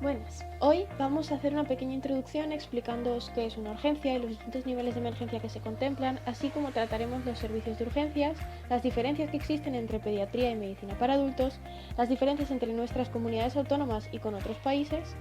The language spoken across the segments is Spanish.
Buenas, hoy vamos a hacer una pequeña introducción explicándoos qué es una urgencia y los distintos niveles de emergencia que se contemplan, así como trataremos los servicios de urgencias, las diferencias que existen entre pediatría y medicina para adultos, las diferencias entre nuestras comunidades autónomas y con otros países,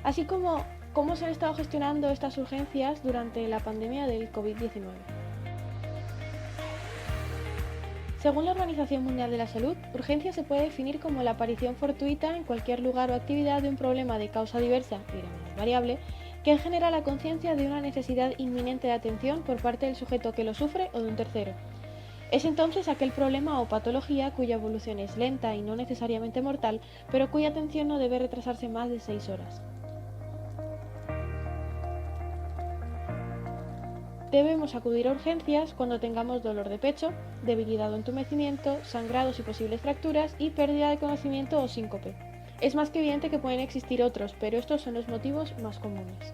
así como cómo se han estado gestionando estas urgencias durante la pandemia del COVID-19. Según la Organización Mundial de la Salud, urgencia se puede definir como la aparición fortuita en cualquier lugar o actividad de un problema de causa diversa y de manera variable que genera la conciencia de una necesidad inminente de atención por parte del sujeto que lo sufre o de un tercero. Es entonces aquel problema o patología cuya evolución es lenta y no necesariamente mortal, pero cuya atención no debe retrasarse más de 6 horas. Debemos acudir a urgencias cuando tengamos dolor de pecho, debilidad o entumecimiento, sangrados y posibles fracturas y pérdida de conocimiento o síncope. Es más que evidente que pueden existir otros, pero estos son los motivos más comunes.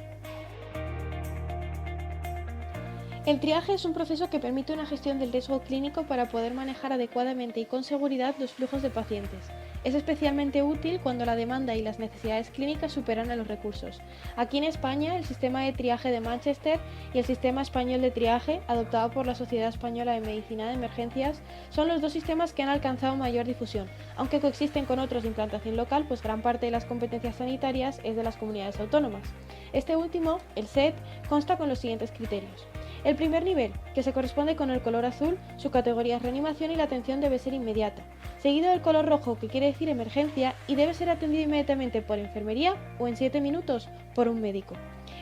El triaje es un proceso que permite una gestión del riesgo clínico para poder manejar adecuadamente y con seguridad los flujos de pacientes. Es especialmente útil cuando la demanda y las necesidades clínicas superan a los recursos. Aquí en España, el sistema de triaje de Manchester y el sistema español de triaje, adoptado por la Sociedad Española de Medicina de Emergencias, son los dos sistemas que han alcanzado mayor difusión, aunque coexisten con otros de implantación local, pues gran parte de las competencias sanitarias es de las comunidades autónomas. Este último, el SET, consta con los siguientes criterios. El primer nivel, que se corresponde con el color azul, su categoría es reanimación y la atención debe ser inmediata, seguido del color rojo, que quiere decir emergencia, y debe ser atendido inmediatamente por enfermería o en 7 minutos por un médico.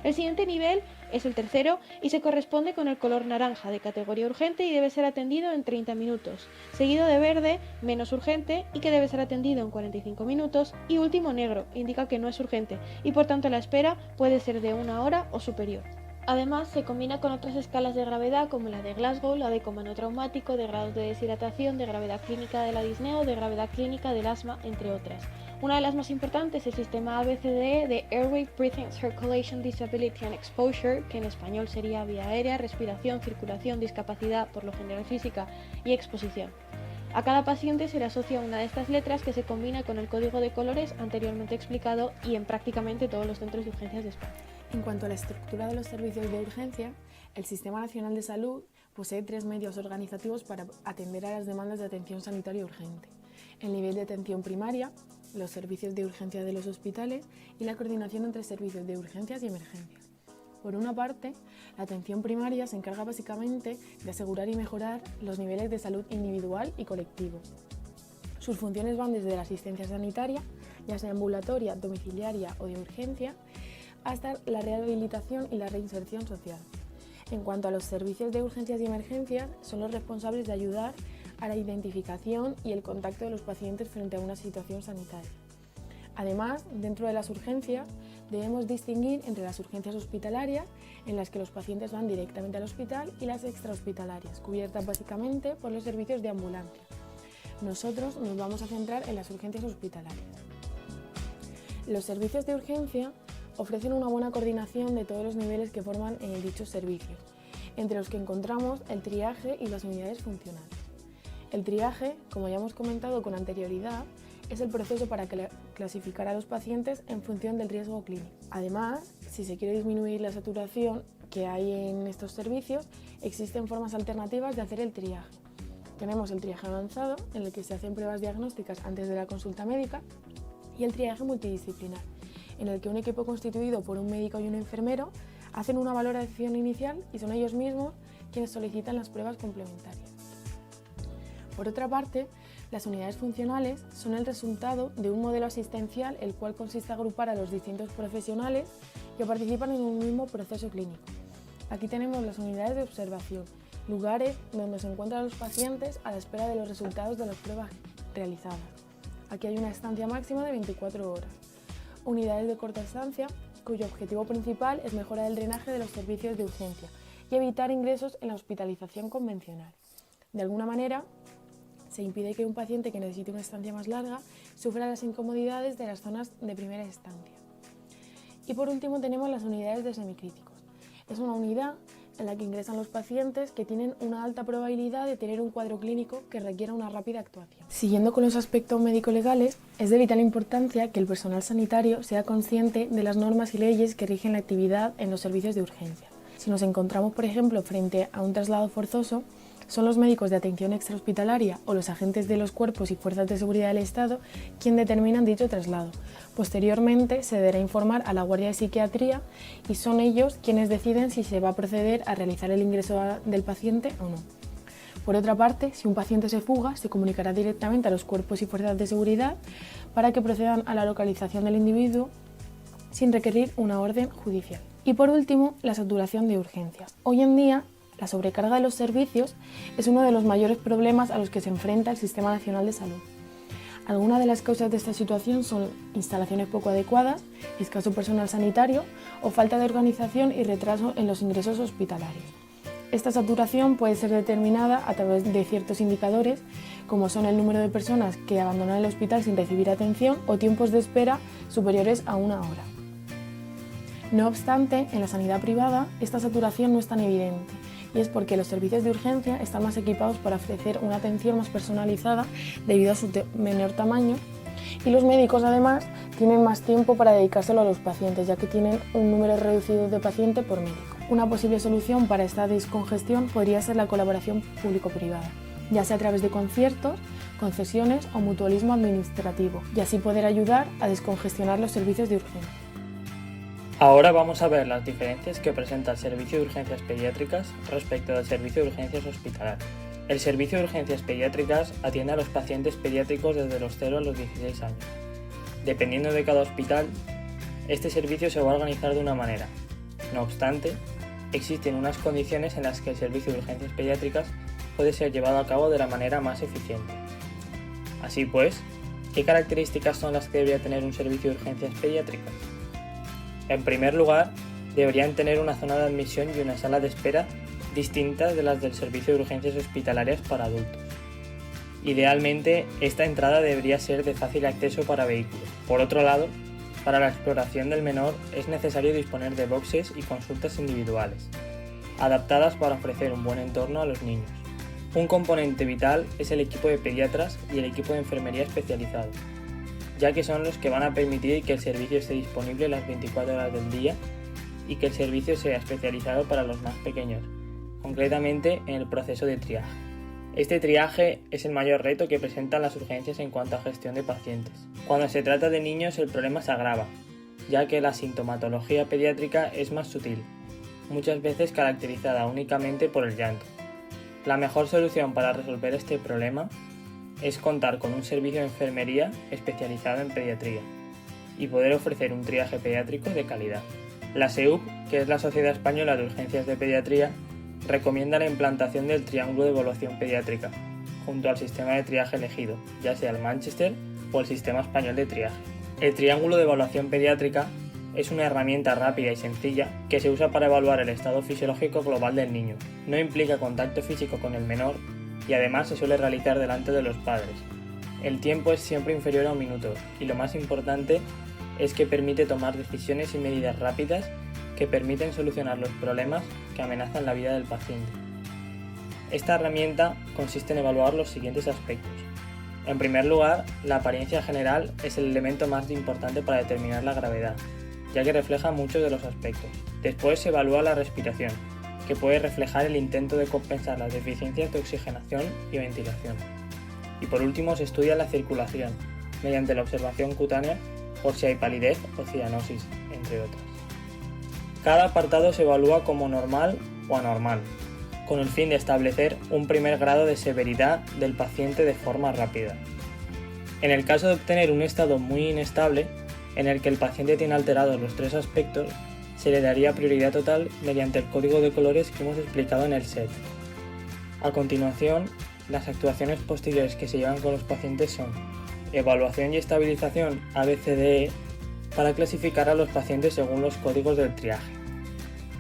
El siguiente nivel es el tercero y se corresponde con el color naranja, de categoría urgente y debe ser atendido en 30 minutos, seguido de verde, menos urgente y que debe ser atendido en 45 minutos, y último negro, indica que no es urgente y por tanto la espera puede ser de 1 hora o superior. Además, se combina con otras escalas de gravedad como la de Glasgow, la de comando traumático, de grados de deshidratación, de gravedad clínica de la disnea o de gravedad clínica del asma, entre otras. Una de las más importantes es el sistema ABCDE de Airway, Breathing, Circulation, Disability and Exposure, que en español sería vía aérea, respiración, circulación, discapacidad, por lo general física, y exposición. A cada paciente se le asocia una de estas letras que se combina con el código de colores anteriormente explicado y en prácticamente todos los centros de urgencias de España. En cuanto a la estructura de los servicios de urgencia, el Sistema Nacional de Salud posee 3 medios organizativos para atender a las demandas de atención sanitaria urgente: el nivel de atención primaria, los servicios de urgencia de los hospitales y la coordinación entre servicios de urgencias y emergencias. Por una parte, la atención primaria se encarga básicamente de asegurar y mejorar los niveles de salud individual y colectivo. Sus funciones van desde la asistencia sanitaria, ya sea ambulatoria, domiciliaria o de urgencia, hasta la rehabilitación y la reinserción social. En cuanto a los servicios de urgencias y emergencias, son los responsables de ayudar a la identificación y el contacto de los pacientes frente a una situación sanitaria. Además, dentro de las urgencias, debemos distinguir entre las urgencias hospitalarias, en las que los pacientes van directamente al hospital, y las extrahospitalarias, cubiertas básicamente por los servicios de ambulancia. Nosotros nos vamos a centrar en las urgencias hospitalarias. Los servicios de urgencia ofrecen una buena coordinación de todos los niveles que forman dichos servicios, entre los que encontramos el triaje y las unidades funcionales. El triaje, como ya hemos comentado con anterioridad, es el proceso para clasificar a los pacientes en función del riesgo clínico. Además, si se quiere disminuir la saturación que hay en estos servicios, existen formas alternativas de hacer el triaje. Tenemos el triaje avanzado, en el que se hacen pruebas diagnósticas antes de la consulta médica, y el triaje multidisciplinar, en el que un equipo constituido por un médico y un enfermero hacen una valoración inicial y son ellos mismos quienes solicitan las pruebas complementarias. Por otra parte, las unidades funcionales son el resultado de un modelo asistencial, el cual consiste en agrupar a los distintos profesionales que participan en un mismo proceso clínico. Aquí tenemos las unidades de observación, lugares donde se encuentran los pacientes a la espera de los resultados de las pruebas realizadas. Aquí hay una estancia máxima de 24 horas. Unidades de corta estancia, cuyo objetivo principal es mejorar el drenaje de los servicios de urgencia y evitar ingresos en la hospitalización convencional. De alguna manera, se impide que un paciente que necesite una estancia más larga sufra las incomodidades de las zonas de primera estancia. Y por último tenemos las unidades de semicríticos. Es una unidad en la que ingresan los pacientes que tienen una alta probabilidad de tener un cuadro clínico que requiera una rápida actuación. Siguiendo con los aspectos médico-legales, es de vital importancia que el personal sanitario sea consciente de las normas y leyes que rigen la actividad en los servicios de urgencia. Si nos encontramos, por ejemplo, frente a un traslado forzoso, son los médicos de atención extrahospitalaria o los agentes de los cuerpos y fuerzas de seguridad del Estado quien determinan dicho traslado. Posteriormente se deberá informar a la Guardia de Psiquiatría y son ellos quienes deciden si se va a proceder a realizar el ingreso del paciente o no. Por otra parte, si un paciente se fuga, se comunicará directamente a los cuerpos y fuerzas de seguridad para que procedan a la localización del individuo sin requerir una orden judicial. Y por último, la saturación de urgencias. Hoy en día, la sobrecarga de los servicios es uno de los mayores problemas a los que se enfrenta el Sistema Nacional de Salud. Algunas de las causas de esta situación son instalaciones poco adecuadas, escaso personal sanitario o falta de organización y retraso en los ingresos hospitalarios. Esta saturación puede ser determinada a través de ciertos indicadores, como son el número de personas que abandonan el hospital sin recibir atención o tiempos de espera superiores a 1 hora. No obstante, en la sanidad privada esta saturación no es tan evidente, y es porque los servicios de urgencia están más equipados para ofrecer una atención más personalizada debido a su menor tamaño, y los médicos además tienen más tiempo para dedicárselo a los pacientes, ya que tienen un número reducido de pacientes por médico. Una posible solución para esta descongestión podría ser la colaboración público-privada, ya sea a través de conciertos, concesiones o mutualismo administrativo, y así poder ayudar a descongestionar los servicios de urgencia. Ahora vamos a ver las diferencias que presenta el servicio de urgencias pediátricas respecto del servicio de urgencias hospitalarias. El servicio de urgencias pediátricas atiende a los pacientes pediátricos desde los 0 a los 16 años. Dependiendo de cada hospital, este servicio se va a organizar de una manera. No obstante, existen unas condiciones en las que el servicio de urgencias pediátricas puede ser llevado a cabo de la manera más eficiente. Así pues, ¿qué características son las que debería tener un servicio de urgencias pediátricas? En primer lugar, deberían tener una zona de admisión y una sala de espera distintas de las del servicio de urgencias hospitalarias para adultos. Idealmente, esta entrada debería ser de fácil acceso para vehículos. Por otro lado, para la exploración del menor es necesario disponer de boxes y consultas individuales, adaptadas para ofrecer un buen entorno a los niños. Un componente vital es el equipo de pediatras y el equipo de enfermería especializado, ya que son los que van a permitir que el servicio esté disponible las 24 horas del día y que el servicio sea especializado para los más pequeños, concretamente en el proceso de triaje. Este triaje es el mayor reto que presentan las urgencias en cuanto a gestión de pacientes. Cuando se trata de niños el problema se agrava, ya que la sintomatología pediátrica es más sutil, muchas veces caracterizada únicamente por el llanto. La mejor solución para resolver este problema es contar con un servicio de enfermería especializado en pediatría y poder ofrecer un triaje pediátrico de calidad. La SEUP, que es la Sociedad Española de Urgencias de Pediatría, recomienda la implantación del triángulo de evaluación pediátrica, junto al sistema de triaje elegido, ya sea el Manchester o el sistema español de triaje. El triángulo de evaluación pediátrica es una herramienta rápida y sencilla que se usa para evaluar el estado fisiológico global del niño. No implica contacto físico con el menor y además se suele realizar delante de los padres. El tiempo es siempre inferior a 1 minuto y lo más importante es que permite tomar decisiones y medidas rápidas que permiten solucionar los problemas que amenazan la vida del paciente. Esta herramienta consiste en evaluar los siguientes aspectos. En primer lugar, la apariencia general es el elemento más importante para determinar la gravedad, ya que refleja muchos de los aspectos. Después se evalúa la respiración, que puede reflejar el intento de compensar las deficiencias de oxigenación y ventilación. Y por último se estudia la circulación, mediante la observación cutánea por si hay palidez o cianosis, entre otras. Cada apartado se evalúa como normal o anormal, con el fin de establecer un primer grado de severidad del paciente de forma rápida. En el caso de obtener un estado muy inestable, en el que el paciente tiene alterados los 3 aspectos, se le daría prioridad total mediante el código de colores que hemos explicado en el SET. A continuación, las actuaciones posteriores que se llevan con los pacientes son evaluación y estabilización ABCDE para clasificar a los pacientes según los códigos del triaje.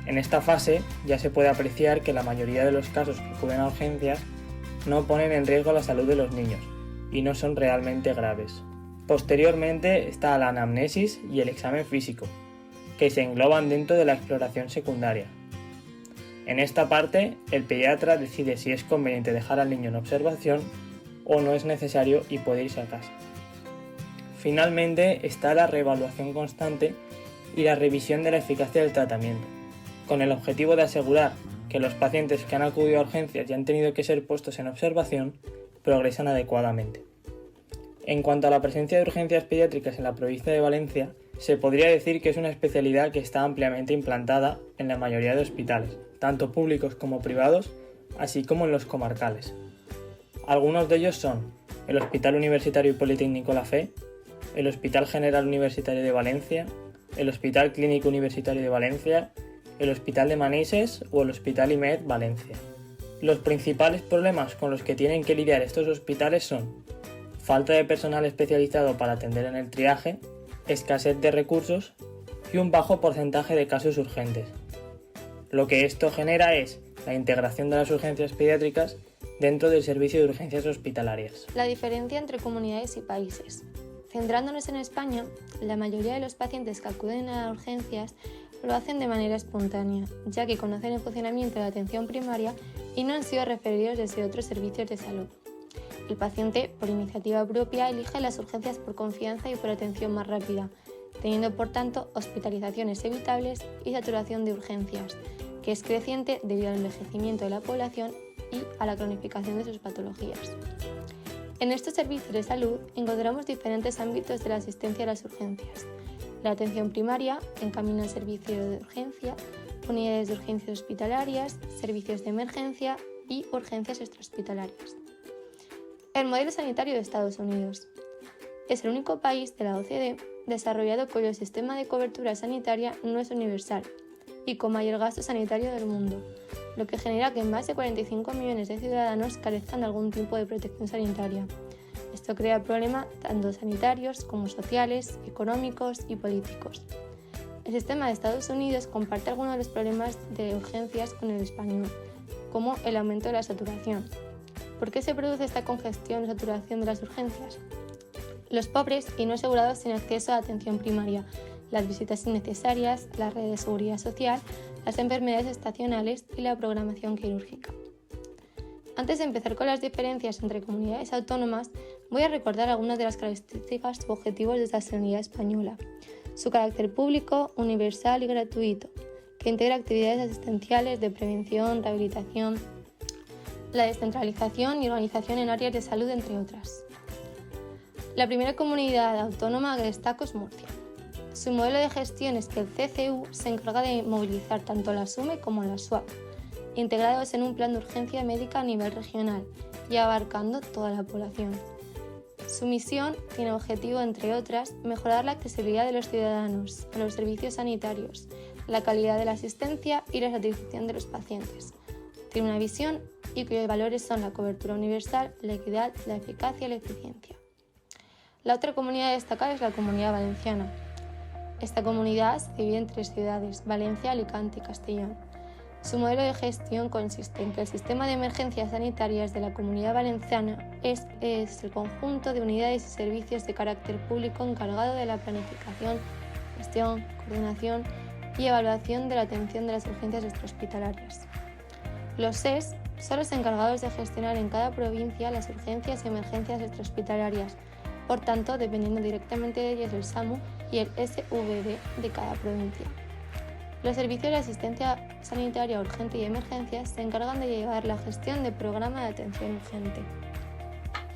En esta fase ya se puede apreciar que la mayoría de los casos que acuden a urgencias no ponen en riesgo la salud de los niños y no son realmente graves. Posteriormente está la anamnesis y el examen físico, que se engloban dentro de la exploración secundaria. En esta parte, el pediatra decide si es conveniente dejar al niño en observación o no es necesario y puede irse a casa. Finalmente está la reevaluación constante y la revisión de la eficacia del tratamiento, con el objetivo de asegurar que los pacientes que han acudido a urgencias y han tenido que ser puestos en observación progresan adecuadamente. En cuanto a la presencia de urgencias pediátricas en la provincia de Valencia, se podría decir que es una especialidad que está ampliamente implantada en la mayoría de hospitales, tanto públicos como privados, así como en los comarcales. Algunos de ellos son el Hospital Universitario y Politécnico La Fe, el Hospital General Universitario de Valencia, el Hospital Clínico Universitario de Valencia, el Hospital de Manises o el Hospital IMED Valencia. Los principales problemas con los que tienen que lidiar estos hospitales son falta de personal especializado para atender en el triaje, escasez de recursos y un bajo porcentaje de casos urgentes. Lo que esto genera es la integración de las urgencias pediátricas dentro del servicio de urgencias hospitalarias. La diferencia entre comunidades y países. Centrándonos en España, la mayoría de los pacientes que acuden a urgencias lo hacen de manera espontánea, ya que conocen el funcionamiento de la atención primaria y no han sido referidos desde otros servicios de salud. El paciente, por iniciativa propia, elige las urgencias por confianza y por atención más rápida, teniendo por tanto hospitalizaciones evitables y saturación de urgencias, que es creciente debido al envejecimiento de la población y a la cronificación de sus patologías. En estos servicios de salud encontramos diferentes ámbitos de la asistencia a las urgencias. La atención primaria, que encamina al servicio de urgencia, unidades de urgencias hospitalarias, servicios de emergencia y urgencias extrahospitalarias. El modelo sanitario de Estados Unidos. Es el único país de la OCDE desarrollado cuyo sistema de cobertura sanitaria no es universal y con mayor gasto sanitario del mundo, lo que genera que más de 45 millones de ciudadanos carezcan de algún tipo de protección sanitaria. Esto crea problemas tanto sanitarios como sociales, económicos y políticos. El sistema de Estados Unidos comparte algunos de los problemas de urgencias con el español, como el aumento de la saturación. ¿Por qué se produce esta congestión y saturación de las urgencias? Los pobres y no asegurados sin acceso a atención primaria, las visitas innecesarias, la red de seguridad social, las enfermedades estacionales y la programación quirúrgica. Antes de empezar con las diferencias entre comunidades autónomas, voy a recordar algunas de las características u objetivos de esta sanidad española. Su carácter público, universal y gratuito, que integra actividades asistenciales de prevención, rehabilitación, la descentralización y organización en áreas de salud, entre otras. La primera comunidad autónoma que destaco es Murcia. Su modelo de gestión es que el CCU se encarga de movilizar tanto la SUME como la SUAP, integrados en un plan de urgencia médica a nivel regional y abarcando toda la población. Su misión tiene objetivo, entre otras, mejorar la accesibilidad de los ciudadanos a los servicios sanitarios, la calidad de la asistencia y la satisfacción de los pacientes. Tiene una visión y cuyos valores son la cobertura universal, la equidad, la eficacia y la eficiencia. La otra comunidad a destacar es la Comunidad Valenciana. Esta comunidad se divide en 3 ciudades, Valencia, Alicante y Castellón. Su modelo de gestión consiste en que el sistema de emergencias sanitarias de la Comunidad Valenciana es el conjunto de unidades y servicios de carácter público encargado de la planificación, gestión, coordinación y evaluación de la atención de las urgencias extrahospitalarias. Los SES son los encargados de gestionar en cada provincia las urgencias y emergencias extrahospitalarias, por tanto, dependiendo directamente de ellos el SAMU y el SVB de cada provincia. Los servicios de asistencia sanitaria urgente y emergencias se encargan de llevar la gestión del programa de atención urgente.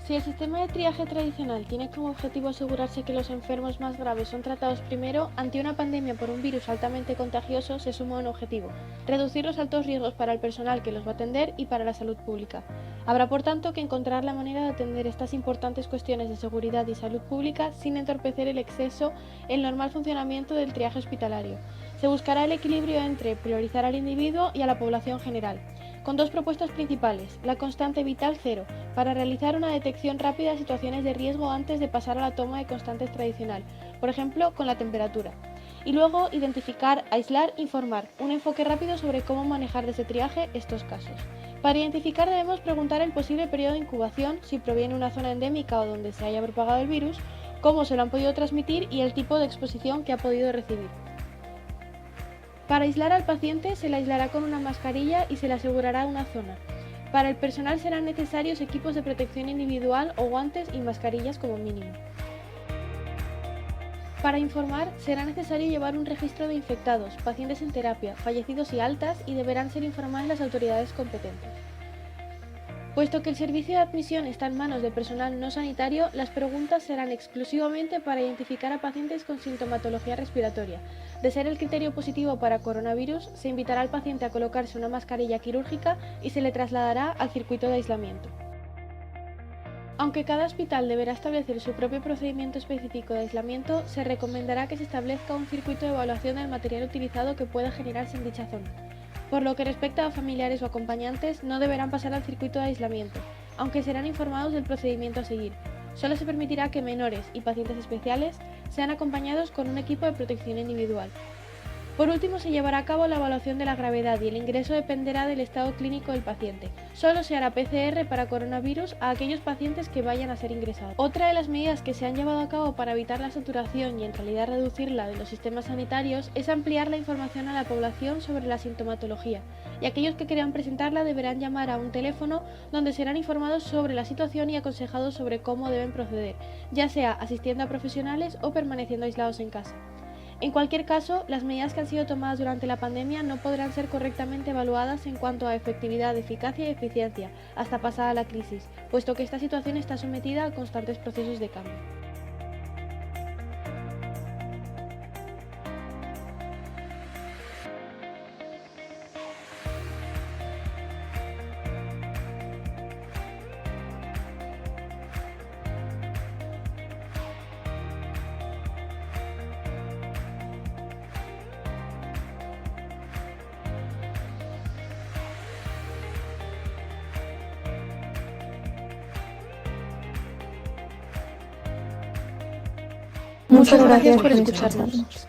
Si el sistema de triaje tradicional tiene como objetivo asegurarse que los enfermos más graves son tratados primero, ante una pandemia por un virus altamente contagioso se suma un objetivo: reducir los altos riesgos para el personal que los va a atender y para la salud pública. Habrá por tanto que encontrar la manera de atender estas importantes cuestiones de seguridad y salud pública sin entorpecer el normal funcionamiento del triaje hospitalario. Se buscará el equilibrio entre priorizar al individuo y a la población general, con 2 propuestas principales: la constante vital 0, para realizar una detección rápida de situaciones de riesgo antes de pasar a la toma de constantes tradicional, por ejemplo con la temperatura, y luego identificar, aislar, informar, un enfoque rápido sobre cómo manejar desde triaje estos casos. Para identificar debemos preguntar el posible periodo de incubación, si proviene de una zona endémica o donde se haya propagado el virus, cómo se lo han podido transmitir y el tipo de exposición que ha podido recibir. Para aislar al paciente se le aislará con una mascarilla y se le asegurará una zona. Para el personal serán necesarios equipos de protección individual o guantes y mascarillas como mínimo. Para informar, será necesario llevar un registro de infectados, pacientes en terapia, fallecidos y altas, y deberán ser informadas las autoridades competentes. Puesto que el servicio de admisión está en manos de personal no sanitario, las preguntas serán exclusivamente para identificar a pacientes con sintomatología respiratoria. De ser el criterio positivo para coronavirus, se invitará al paciente a colocarse una mascarilla quirúrgica y se le trasladará al circuito de aislamiento. Aunque cada hospital deberá establecer su propio procedimiento específico de aislamiento, se recomendará que se establezca un circuito de evaluación del material utilizado que pueda generarse en dicha zona. Por lo que respecta a familiares o acompañantes, no deberán pasar al circuito de aislamiento, aunque serán informados del procedimiento a seguir. Solo se permitirá que menores y pacientes especiales sean acompañados con un equipo de protección individual. Por último, se llevará a cabo la evaluación de la gravedad y el ingreso dependerá del estado clínico del paciente. Solo se hará PCR para coronavirus a aquellos pacientes que vayan a ser ingresados. Otra de las medidas que se han llevado a cabo para evitar la saturación y en realidad reducirla de los sistemas sanitarios es ampliar la información a la población sobre la sintomatología, y aquellos que quieran presentarla deberán llamar a un teléfono donde serán informados sobre la situación y aconsejados sobre cómo deben proceder, ya sea asistiendo a profesionales o permaneciendo aislados en casa. En cualquier caso, las medidas que han sido tomadas durante la pandemia no podrán ser correctamente evaluadas en cuanto a efectividad, eficacia y eficiencia hasta pasada la crisis, puesto que esta situación está sometida a constantes procesos de cambio. Muchas gracias por escucharnos.